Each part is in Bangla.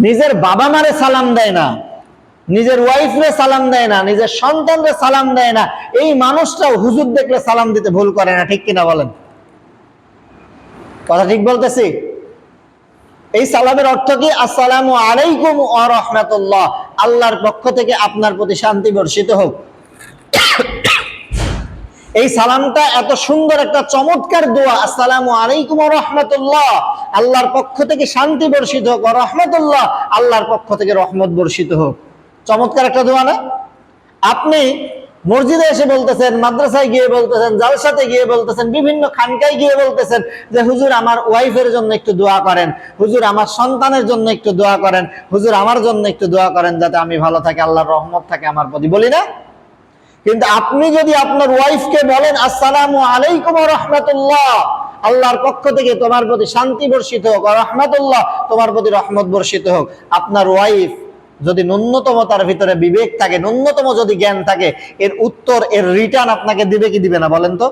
নিজের বাবা মারে সালাম দেয় না, নিজের ওয়াইফরে সালাম দেয় না, নিজের সন্তানরে সালাম দেয় না, এই মানুষটাও হুজুর দেখলে সালাম দিতে ভুল করে না, ঠিক কিনা বলেন? কথা ঠিক বলতেছি? এই সালামের অর্থ কি? আসসালামু আলাইকুম ওয়া রাহমাতুল্লাহ, আল্লাহর পক্ষ থেকে আপনার প্রতি শান্তি বর্ষিত হোক। এই সালামটা এত সুন্দর একটা চমৎকার দোয়া, আসসালামু আলাইকুম ওয়া রাহমাতুল্লাহ, আল্লাহর পক্ষ থেকে শান্তি বর্ষিত হোক, ওয়া রাহমাতুল্লাহ, আল্লাহর পক্ষ থেকে রহমত বর্ষিত হোক। চমৎকার একটা দোয়া না? আপনি মসজিদে এসে বলতেছেন, মাদ্রাসায় গিয়ে বলতেছেন, জালসাতে গিয়ে বলতেছেন, বিভিন্ন খানকায় গিয়ে বলতেছেন যে হুজুর আমার ওয়াইফের জন্য একটু দোয়া করেন, হুজুর আমার সন্তানের জন্য একটু দোয়া করেন, হুজুর আমার জন্য একটু দোয়া করেন যাতে আমি ভালো থাকি, আল্লাহর রহমত থাকে আমার প্রতি, বলি না? কিন্তু আপনি যদি আপনার ওয়াইফকে বলেন আসসালামু আলাইকুম ওয়া রাহমাতুল্লাহ, আল্লাহর পক্ষ থেকে তোমার প্রতি শান্তি বর্ষিত হোক, ওয়া রাহমাতুল্লাহ, তোমার প্রতি রহমত বর্ষিত হোক, আপনার ওয়াইফ যদি ন্যূনতম তার ভিতরে বিবেক থাকে, ন্যূনতম যদি জ্ঞান থাকে, এর উত্তর, এর রিটার্ন আপনাকে দিবে কি দিবে না বলেন তো?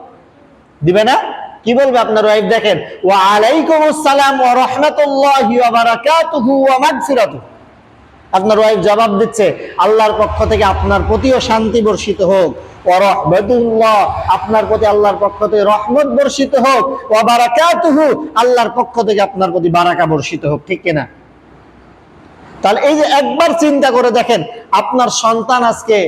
দিবে না? কি বলবে আপনার ওয়াইফ? দেখেন, ওয়া আলাইকুমুস সালাম ওয়া রাহমাতুল্লাহি ওয়া বারাকাতুহু ওয়া মাগফিরাতুহু, আপনার ওয়াইফ জবাব দিচ্ছে আল্লাহর পক্ষ থেকে আপনার প্রতিও শান্তি বর্ষিত হোক, ওয়া রাহমাতুল্লাহ, আপনার প্রতি আল্লাহর পক্ষ থেকে রহমত বর্ষিত হোক, ওয়া বারাকাতুহু, আল্লাহর পক্ষ থেকে আপনার প্রতি বারাকা বর্ষিত হোক, ঠিক কিনা? তাহলে এই যে একবার চিন্তা করে দেখেন, আপনার সন্তান আজকে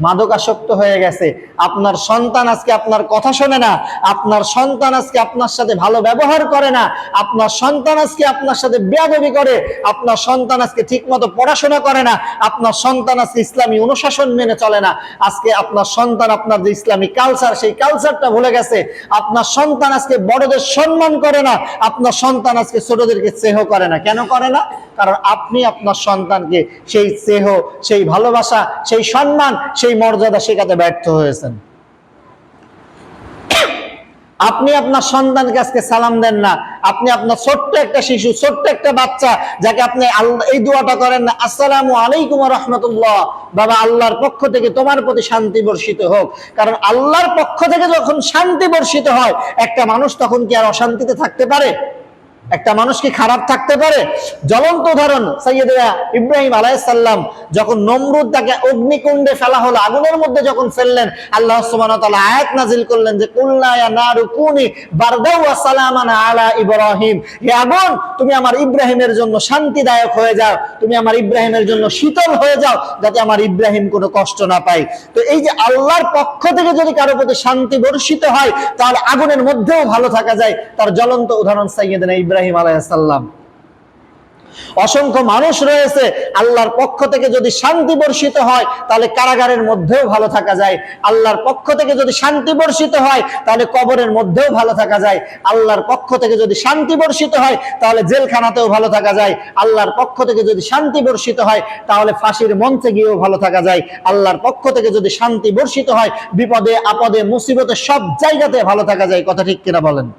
মাদকাসক্ত হয়ে গেছে, আপনার সন্তান আজকে আপনার কথা শোনে না, আপনার সন্তান আজকে আপনার সাথে ভালো ব্যবহার করে না, আপনার সন্তান আজকে আপনার সাথে বেয়াদবি করে, আপনার সন্তান আজকে ঠিক মতো পড়াশোনা করে না, আপনার সন্তান আজকে ইসলামী অনুশাসন মেনে চলে না, আজকে আপনার সন্তান আপনার যে ইসলামী কালচার, সেই কালচারটা ভুলে গেছে, আপনার সন্তান আজকে বড়দের সম্মান করে না, আপনার সন্তান আজকে ছোটদেরকে স্নেহ করে না। কেন করে না? কারণ আপনি আপনার সন্তানকে সেই স্নেহ, সেই ভালোবাসা, সেই সম্মান, সেই মর্যাদা শেখাতে ব্যর্থ হয়েছেন। আপনি আপনার সন্তানকে আজকে সালাম দেন না, আপনি আপনার ছোট্ট একটা শিশু, ছোট্ট একটা বাচ্চা, যাকে আপনি এই দোয়াটা করেন না, আসসালামু আলাইকুম ওয়া রাহমাতুল্লাহ, বাবা আল্লাহর পক্ষ থেকে তোমার প্রতি শান্তি বর্ষিত হোক। কারণ আল্লাহর পক্ষ থেকে যখন শান্তি বর্ষিত হয়, একটা মানুষ তখন কি আর অশান্তিতে থাকতে পারে? একটা মানুষ কি খারাপ থাকতে পারে? জ্বলন্ত উদাহরণ, সাইয়েদনা ইব্রাহিম আলাইহিস সালাম যখন নমরুদ তাকে অগ্নিকুণ্ডে ফেলা হলো, আগুনের মধ্যে যখন ফেললেন, আল্লাহ সুবহানাহু ওয়া তাআলা আয়াত নাযিল করলেন যে কুলনা ইয়া নারু কুনি বারদাও ওয়া সালামান আলা ইব্রাহিম, হে আগুন তুমি আমার ইব্রাহিমের জন্য শান্তিদায়ক হয়ে যাও, তুমি আমার ইব্রাহিমের জন্য শীতল হয়ে যাও, যাতে আমার ইব্রাহিম কোনো কষ্ট না পায়। তো এই যে আল্লাহর পক্ষ থেকে যদি কারো প্রতি শান্তি বর্ষিত হয়, তাহলে আগুনের মধ্যেও ভালো থাকা যায়। তার জ্বলন্ত উদাহরণ সাইয়েদনা ইব্রাহিম আলাইহিস সালাম। অসংখ্য মানুষ রয়েছে, আল্লাহর পক্ষ থেকে যদি শান্তি বর্ষিত হয় তাহলে কারাগারের মধ্যেও ভালো থাকা যায়, আল্লাহর পক্ষ থেকে যদি শান্তি বর্ষিত হয় তাহলে কবরের মধ্যেও ভালো থাকা যায়, আল্লাহর পক্ষ থেকে যদি শান্তি বর্ষিত হয় তাহলে জেলখানাতেও ভালো থাকা যায়, আল্লাহর পক্ষ থেকে যদি শান্তি বর্ষিত হয় তাহলে ফাঁসির মঞ্চে গিয়েও ভালো থাকা যায়, আল্লাহর পক্ষ থেকে যদি শান্তি বর্ষিত হয় বিপদে আপদে মুসিবতে সব জায়গাতে ভালো থাকা যায়। কথা ঠিক কিনা বলেন?